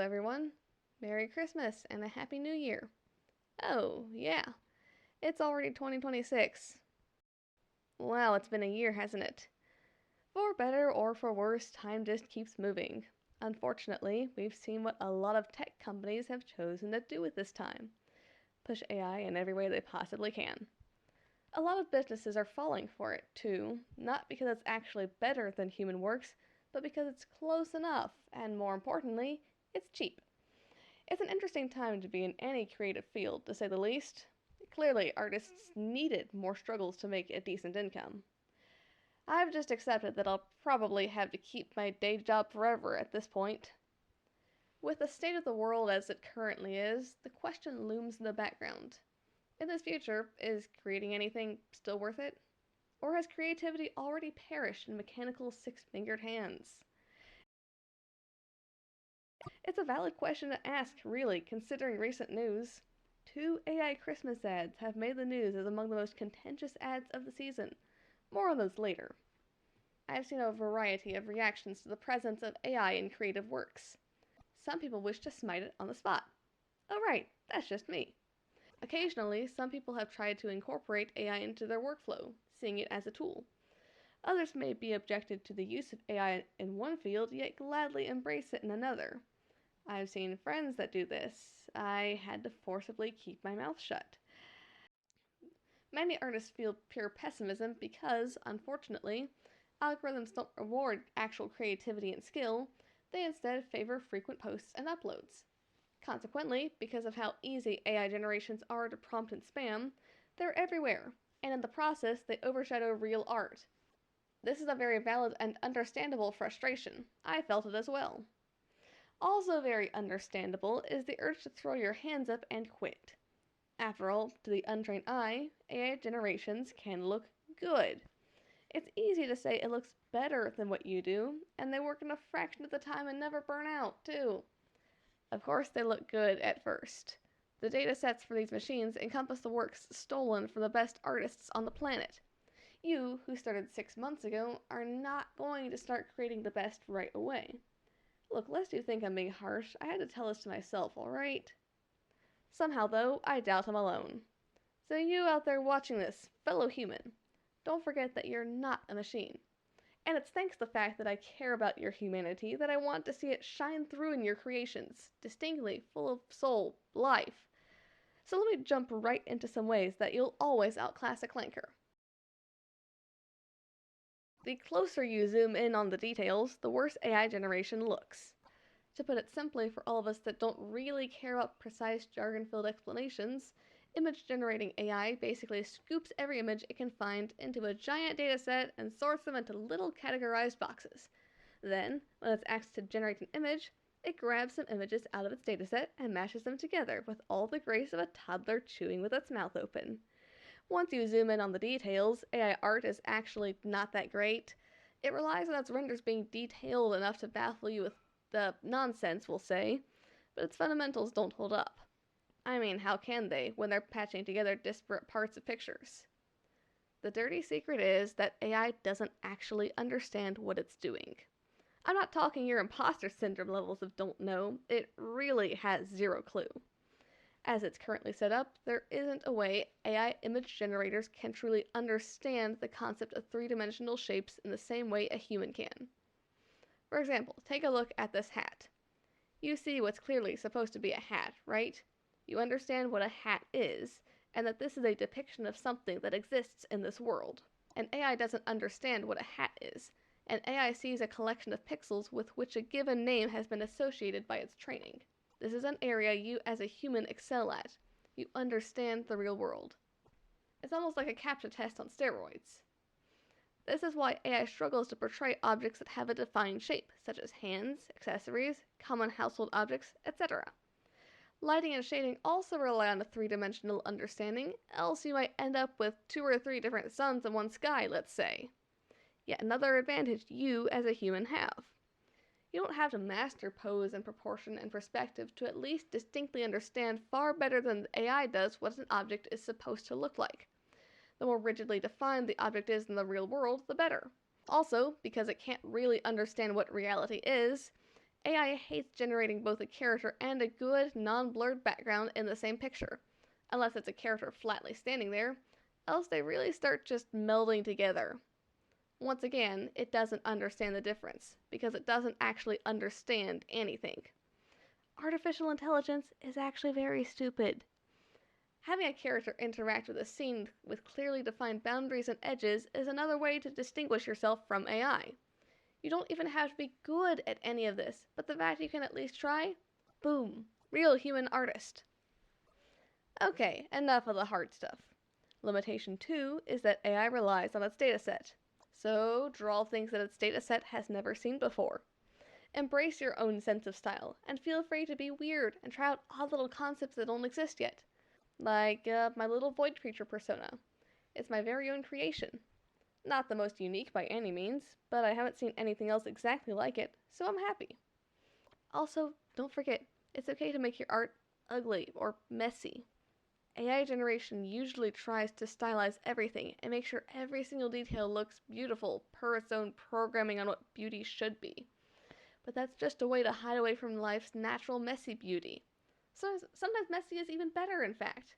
everyone. Merry Christmas and a Happy New Year. Oh, yeah, it's already 2026. Wow, it's been a year, hasn't it? For better or for worse, time just keeps moving. Unfortunately, we've seen what a lot of tech companies have chosen to do with this time: push AI in every way they possibly can. A lot of businesses are falling for it, too, not because it's actually better than human works, but because it's close enough, and more importantly, it's cheap. It's an interesting time to be in any creative field, to say the least. Clearly, artists needed more struggles to make a decent income. I've just accepted that I'll probably have to keep my day job forever at this point. With the state of the world as it currently is, the question looms in the background. In this future, is creating anything still worth it? Or has creativity already perished in mechanical six-fingered hands? It's a valid question to ask, really, considering recent news. Two AI Christmas ads have made the news as among the most contentious ads of the season. More on those later. I've seen a variety of reactions to the presence of AI in creative works. Some people wish to smite it on the spot. Oh right, that's just me. Occasionally, some people have tried to incorporate AI into their workflow, seeing it as a tool. Others may be objected to the use of AI in one field, yet gladly embrace it in another. I've seen friends that do this. I had to forcibly keep my mouth shut. Many artists feel pure pessimism because, unfortunately, algorithms don't reward actual creativity and skill, they instead favor frequent posts and uploads. Consequently, because of how easy AI generations are to prompt and spam, they're everywhere, and in the process, they overshadow real art. This is a very valid and understandable frustration. I felt it as well. Also very understandable is the urge to throw your hands up and quit. After all, to the untrained eye, AI generations can look good. It's easy to say it looks better than what you do, and they work in a fraction of the time and never burn out, too. Of course, they look good at first. The data sets for these machines encompass the works stolen from the best artists on the planet. You, who started 6 months ago, are not going to start creating the best right away. Look, lest you think I'm being harsh, I had to tell this to myself, alright? Somehow, though, I doubt I'm alone. So you out there watching this, fellow human, don't forget that you're not a machine. And it's thanks to the fact that I care about your humanity that I want to see it shine through in your creations, distinctly full of soul, life. So let me jump right into some ways that you'll always outclass a clanker. The closer you zoom in on the details, the worse AI generation looks. To put it simply for all of us that don't really care about precise jargon-filled explanations, image-generating AI basically scoops every image it can find into a giant dataset and sorts them into little categorized boxes. Then, when it's asked to generate an image, it grabs some images out of its dataset and mashes them together with all the grace of a toddler chewing with its mouth open. Once you zoom in on the details, AI art is actually not that great. It relies on its renders being detailed enough to baffle you with the nonsense, we'll say, but its fundamentals don't hold up. I mean, how can they when they're patching together disparate parts of pictures? The dirty secret is that AI doesn't actually understand what it's doing. I'm not talking your imposter syndrome levels of don't know, it really has zero clue. As it's currently set up, there isn't a way AI image generators can truly understand the concept of three-dimensional shapes in the same way a human can. For example, take a look at this hat. You see what's clearly supposed to be a hat, right? You understand what a hat is, and that this is a depiction of something that exists in this world. And AI doesn't understand what a hat is, and AI sees a collection of pixels with which a given name has been associated by its training. This is an area you as a human excel at. You understand the real world. It's almost like a CAPTCHA test on steroids. This is why AI struggles to portray objects that have a defined shape, such as hands, accessories, common household objects, etc. Lighting and shading also rely on a three-dimensional understanding, else you might end up with 2 or 3 different suns in one sky, let's say. Yet another advantage you as a human have. You don't have to master pose and proportion and perspective to at least distinctly understand far better than the AI does what an object is supposed to look like. The more rigidly defined the object is in the real world, the better. Also, because it can't really understand what reality is, AI hates generating both a character and a good, non blurred background in the same picture, unless it's a character flatly standing there, else they really start just melding together. Once again, it doesn't understand the difference, because it doesn't actually understand anything. Artificial intelligence is actually very stupid. Having a character interact with a scene with clearly defined boundaries and edges is another way to distinguish yourself from AI. You don't even have to be good at any of this, but the fact you can at least try, boom, real human artist. Okay, enough of the hard stuff. Limitation 2 is that AI relies on its dataset. So, draw things that its dataset has never seen before. Embrace your own sense of style, and feel free to be weird and try out odd little concepts that don't exist yet. Like my little void creature persona. It's my very own creation. Not the most unique by any means, but I haven't seen anything else exactly like it, so I'm happy. Also, don't forget, it's okay to make your art ugly or messy. AI generation usually tries to stylize everything and make sure every single detail looks beautiful per its own programming on what beauty should be. But that's just a way to hide away from life's natural messy beauty. So sometimes messy is even better, in fact.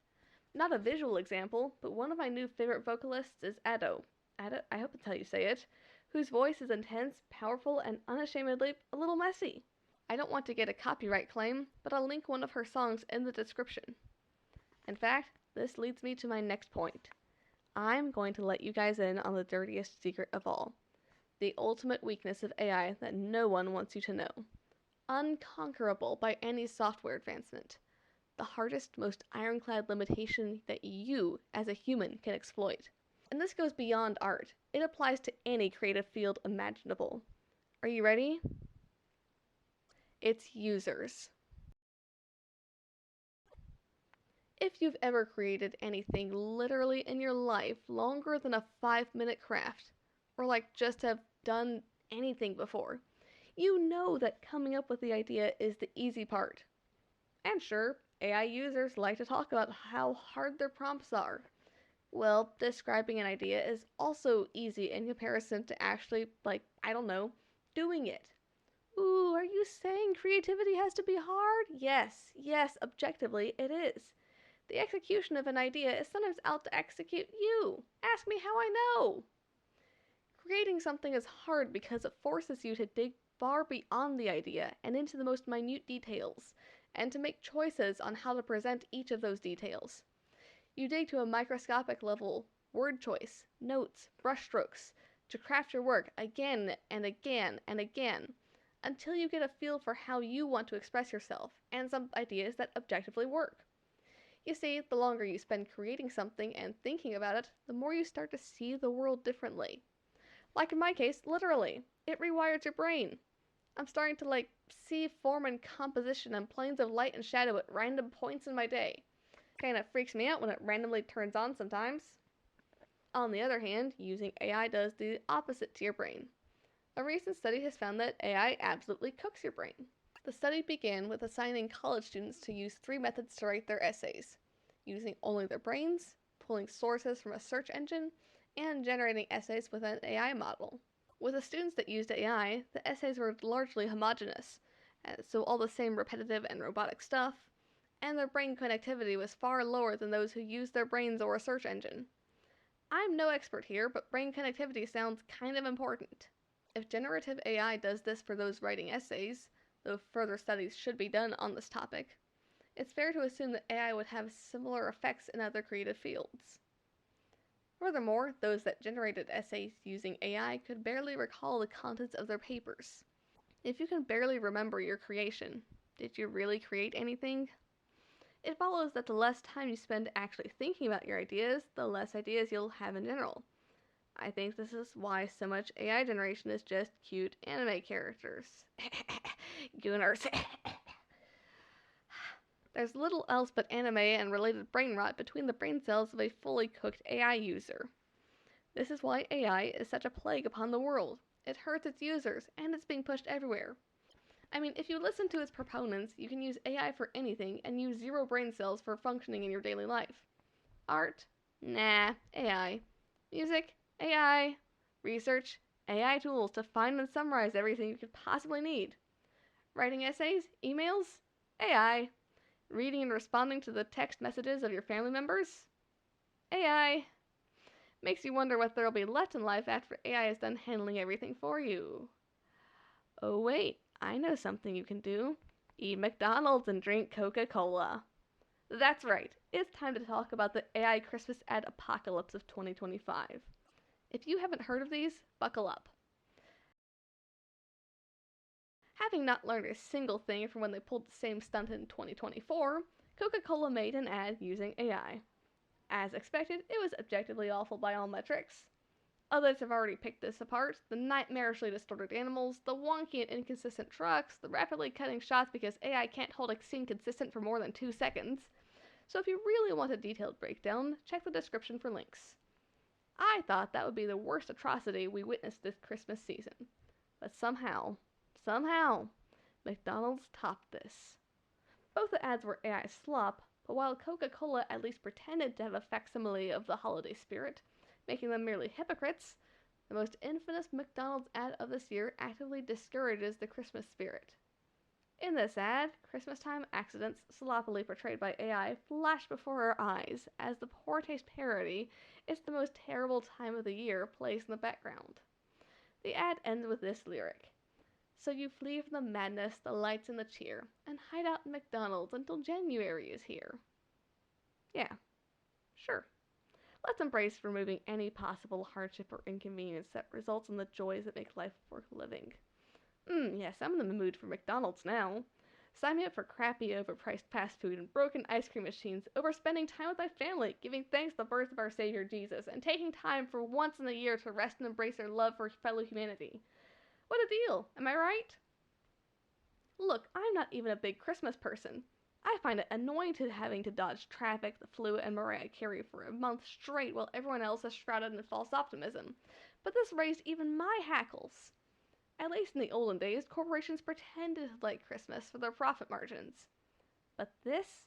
Not a visual example, but one of my new favorite vocalists is Ado. Ado, I hope that's how you say it, whose voice is intense, powerful, and unashamedly a little messy. I don't want to get a copyright claim, but I'll link one of her songs in the description. In fact, this leads me to my next point. I'm going to let you guys in on the dirtiest secret of all. The ultimate weakness of AI that no one wants you to know. Unconquerable by any software advancement. The hardest, most ironclad limitation that you, as a human, can exploit. And this goes beyond art. It applies to any creative field imaginable. Are you ready? It's users. If you've ever created anything literally in your life longer than a 5-minute craft, or like just have done anything before, you know that coming up with the idea is the easy part. And sure, AI users like to talk about how hard their prompts are. Well, describing an idea is also easy in comparison to actually, I don't know, doing it. Ooh, are you saying creativity has to be hard? Yes, objectively it is. The execution of an idea is sometimes out to execute you. Ask me how I know. Creating something is hard because it forces you to dig far beyond the idea and into the most minute details, and to make choices on how to present each of those details. You dig to a microscopic level, word choice, notes, brushstrokes, to craft your work again and again and again, until you get a feel for how you want to express yourself, and some ideas that objectively work. You see, the longer you spend creating something and thinking about it, the more you start to see the world differently. Like in my case, literally, it rewires your brain. I'm starting to see form and composition and planes of light and shadow at random points in my day. Kinda freaks me out when it randomly turns on sometimes. On the other hand, using AI does the opposite to your brain. A recent study has found that AI absolutely cooks your brain. The study began with assigning college students to use 3 methods to write their essays: using only their brains, pulling sources from a search engine, and generating essays with an AI model. With the students that used AI, the essays were largely homogeneous, so all the same repetitive and robotic stuff, and their brain connectivity was far lower than those who used their brains or a search engine. I'm no expert here, but brain connectivity sounds kind of important. If generative AI does this for those writing essays, though further studies should be done on this topic, it's fair to assume that AI would have similar effects in other creative fields. Furthermore, those that generated essays using AI could barely recall the contents of their papers. If you can barely remember your creation, did you really create anything? It follows that the less time you spend actually thinking about your ideas, the less ideas you'll have in general. I think this is why so much AI generation is just cute anime characters. Gooners. There's little else but anime and related brain rot between the brain cells of a fully cooked AI user. This is why AI is such a plague upon the world. It hurts its users, and it's being pushed everywhere. I mean, if you listen to its proponents, you can use AI for anything and use 0 brain cells for functioning in your daily life. Art? Nah, AI. Music? AI. Research? AI tools to find and summarize everything you could possibly need. Writing essays? Emails? AI. Reading and responding to the text messages of your family members? AI. Makes you wonder what there'll be left in life after AI is done handling everything for you. Oh, wait, I know something you can do. Eat McDonald's and drink Coca-Cola. That's right, it's time to talk about the AI Christmas ad apocalypse of 2025. If you haven't heard of these, buckle up. Having not learned a single thing from when they pulled the same stunt in 2024, Coca-Cola made an ad using AI. As expected, it was objectively awful by all metrics. Others have already picked this apart: the nightmarishly distorted animals, the wonky and inconsistent trucks, the rapidly cutting shots because AI can't hold a scene consistent for more than 2 seconds. So if you really want a detailed breakdown, check the description for links. I thought that would be the worst atrocity we witnessed this Christmas season. But somehow, McDonald's topped this. Both the ads were AI slop, but while Coca-Cola at least pretended to have a facsimile of the holiday spirit, making them merely hypocrites, the most infamous McDonald's ad of this year actively discourages the Christmas spirit. In this ad, Christmas-time accidents, sloppily portrayed by AI, flash before our eyes as the poor taste parody "It's the most terrible time of the year" plays in the background. The ad ends with this lyric: "So you flee from the madness, the lights, and the cheer, and hide out in McDonald's until January is here." Yeah, sure. Let's embrace removing any possible hardship or inconvenience that results in the joys that make life worth living. Yes, I'm in the mood for McDonald's now. Sign me up for crappy, overpriced fast food and broken ice cream machines, over spending time with my family, giving thanks to the birth of our Savior Jesus, and taking time for once in a year to rest and embrace our love for fellow humanity. What a deal, am I right? Look, I'm not even a big Christmas person. I find it annoying having to dodge traffic, the flu, and Mariah Carey for a month straight while everyone else is shrouded in false optimism. But this raised even my hackles. At least in the olden days, corporations pretended to like Christmas for their profit margins. But this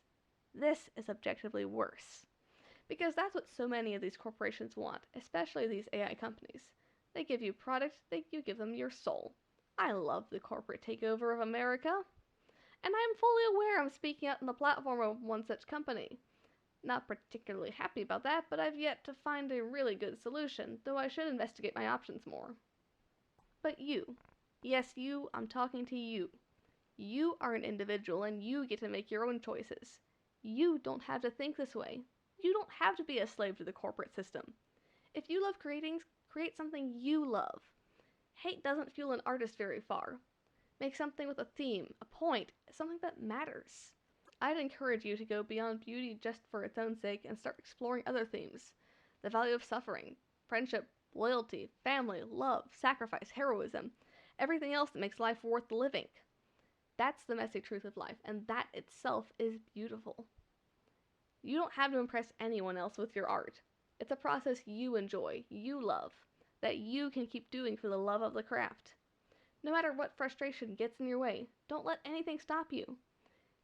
is objectively worse. Because that's what so many of these corporations want, especially these AI companies. They give you product, you give them your soul. I love the corporate takeover of America. And I'm fully aware I'm speaking out on the platform of one such company. Not particularly happy about that, but I've yet to find a really good solution, though I should investigate my options more. But you, yes you, I'm talking to you. You are an individual and you get to make your own choices. You don't have to think this way. You don't have to be a slave to the corporate system. If you love creating, create something you love. Hate doesn't fuel an artist very far. Make something with a theme, a point, something that matters. I'd encourage you to go beyond beauty just for its own sake and start exploring other themes. The value of suffering, friendship, loyalty, family, love, sacrifice, heroism, everything else that makes life worth living. That's the messy truth of life, and that itself is beautiful. You don't have to impress anyone else with your art. It's a process you enjoy, you love, that you can keep doing for the love of the craft. No matter what frustration gets in your way, don't let anything stop you.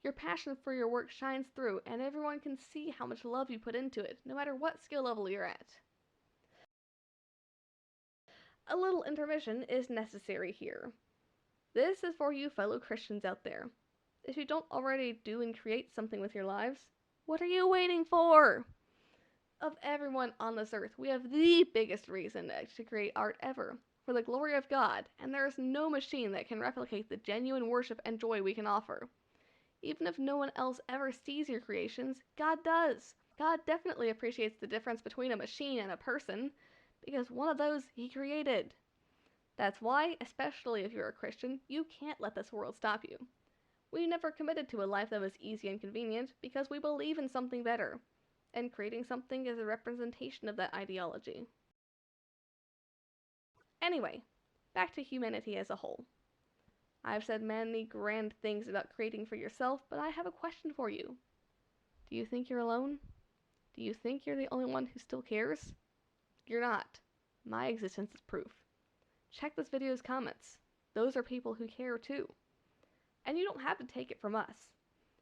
Your passion for your work shines through, and everyone can see how much love you put into it, no matter what skill level you're at. A little intermission is necessary here. This is for you fellow Christians out there. If you don't already do and create something with your lives, what are you waiting for? Of everyone on this earth, we have the biggest reason to create art ever, for the glory of God, and there is no machine that can replicate the genuine worship and joy we can offer. Even if no one else ever sees your creations, God does. God definitely appreciates the difference between a machine and a person, because one of those He created. That's why, especially if you're a Christian, you can't let this world stop you. We never committed to a life that was easy and convenient because we believe in something better, and creating something is a representation of that ideology. Anyway, back to humanity as a whole. I've said many grand things about creating for yourself, but I have a question for you. Do you think you're alone? Do you think you're the only one who still cares? You're not. My existence is proof. Check this video's comments. Those are people who care too. And you don't have to take it from us.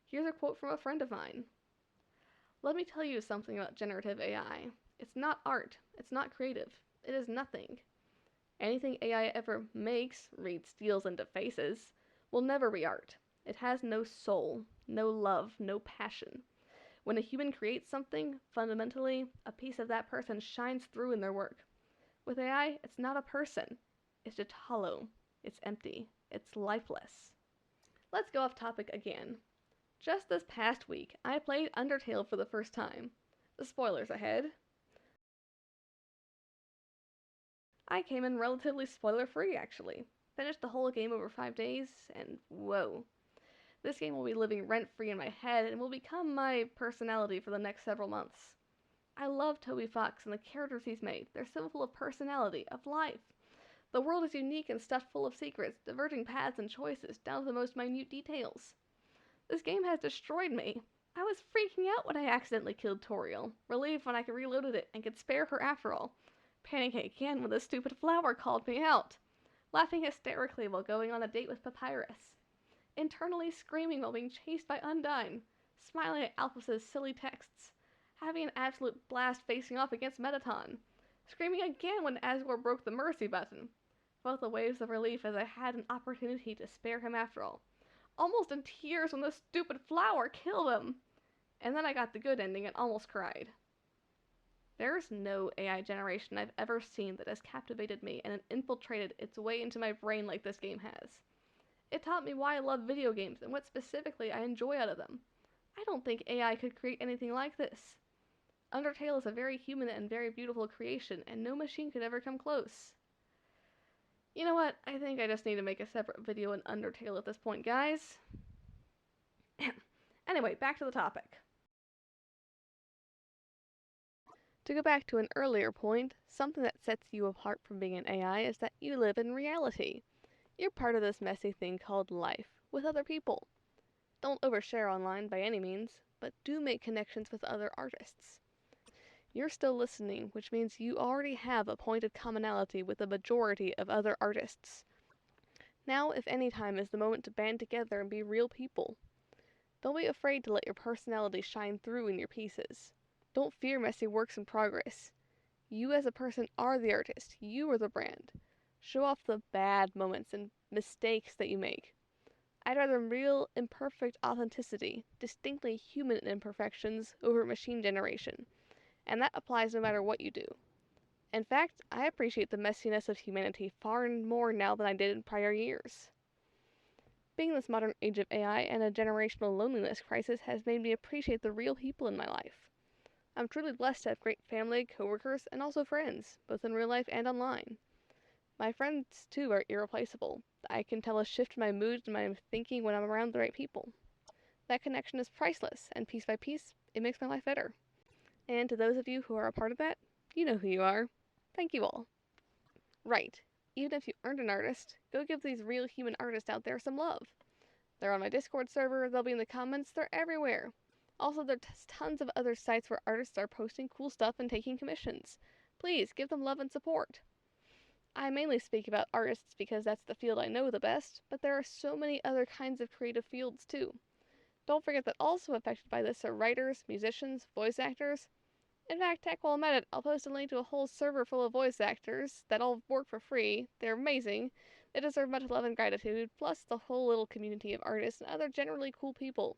Here's a quote from a friend of mine. Let me tell you something about generative AI. It's not art. It's not creative. It is nothing. Anything AI ever makes, reads, steals, and defaces, will never be art. It has no soul, no love, no passion. When a human creates something, fundamentally, a piece of that person shines through in their work. With AI, it's not a person. It's just hollow. It's empty. It's lifeless. Let's go off topic again. Just this past week, I played Undertale for the first time. The spoilers ahead. I came in relatively spoiler free, actually. Finished the whole game over 5 days, and whoa. This game will be living rent free in my head and will become my personality for the next several months. I love Toby Fox and the characters he's made. They're so full of personality, of life. The world is unique and stuffed full of secrets, diverging paths and choices, down to the most minute details. This game has destroyed me. I was freaking out when I accidentally killed Toriel, relieved when I could reloaded it and could spare her after all, panicking again when the stupid flower called me out, laughing hysterically while going on a date with Papyrus, internally screaming while being chased by Undyne, smiling at Alphys's silly texts, having an absolute blast facing off against Metaton, screaming again when Asgore broke the mercy button, both the waves of relief as I had an opportunity to spare him after all, almost in tears when the stupid flower killed him, and then I got the good ending and almost cried. There's no AI generation I've ever seen that has captivated me and infiltrated its way into my brain like this game has. It taught me why I love video games and what specifically I enjoy out of them. I don't think AI could create anything like this. Undertale is a very human and very beautiful creation, and no machine could ever come close. You know what? I think I just need to make a separate video on Undertale at this point, guys. Anyway, back to the topic. To go back to an earlier point, something that sets you apart from being an AI is that you live in reality. You're part of this messy thing called life, with other people. Don't overshare online by any means, but do make connections with other artists. You're still listening, which means you already have a point of commonality with the majority of other artists. Now, if any time, is the moment to band together and be real people. Don't be afraid to let your personality shine through in your pieces. Don't fear messy works in progress. You as a person are the artist. You are the brand. Show off the bad moments and mistakes that you make. I'd rather real, imperfect authenticity, distinctly human imperfections, over machine generation. And that applies no matter what you do. In fact, I appreciate the messiness of humanity far more now than I did in prior years. Being in this modern age of AI and a generational loneliness crisis has made me appreciate the real people in my life. I'm truly blessed to have great family, coworkers, and also friends, both in real life and online. My friends, too, are irreplaceable. I can tell a shift in my mood and my thinking when I'm around the right people. That connection is priceless, and piece by piece, it makes my life better. And to those of you who are a part of that, you know who you are. Thank you all. Right. Even if you aren't an artist, go give these real human artists out there some love. They're on my Discord server, they'll be in the comments, they're everywhere. Also, there's tons of other sites where artists are posting cool stuff and taking commissions. Please, give them love and support. I mainly speak about artists because that's the field I know the best, but there are so many other kinds of creative fields too. Don't forget that also affected by this are writers, musicians, voice actors. In fact, heck, while I'm at it, I'll post a link to a whole server full of voice actors that all work for free. They're amazing. They deserve much love and gratitude, plus the whole little community of artists and other generally cool people.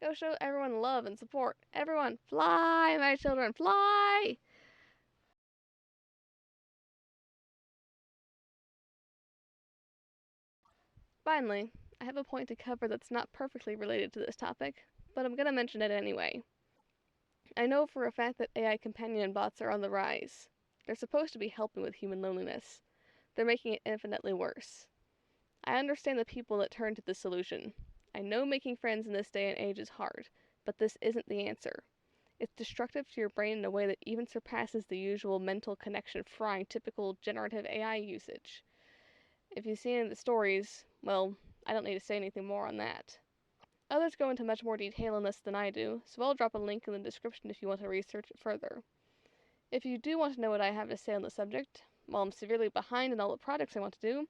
Go show everyone love and support. Everyone, fly, my children, fly! Finally, I have a point to cover that's not perfectly related to this topic, but I'm gonna mention it anyway. I know for a fact that AI companion bots are on the rise. They're supposed to be helping with human loneliness. They're making it infinitely worse. I understand the people that turn to this solution. I know making friends in this day and age is hard, but this isn't the answer. It's destructive to your brain in a way that even surpasses the usual mental connection frying typical generative AI usage. If you've seen the stories, well, I don't need to say anything more on that. Others go into much more detail on this than I do, so I'll drop a link in the description if you want to research it further. If you do want to know what I have to say on the subject, while I'm severely behind in all the projects I want to do,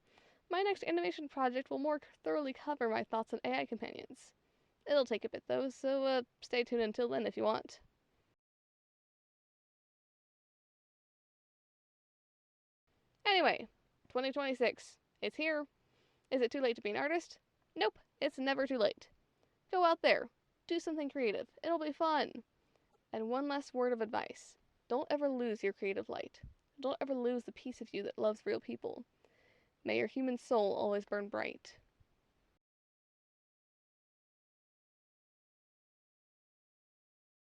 my next animation project will more thoroughly cover my thoughts on AI companions. It'll take a bit though, so stay tuned until then if you want. Anyway, 2026. It's here. Is it too late to be an artist? Nope, it's never too late. Go out there, do something creative. It'll be fun. And one last word of advice: don't ever lose your creative light. Don't ever lose the piece of you that loves real people. May your human soul always burn bright.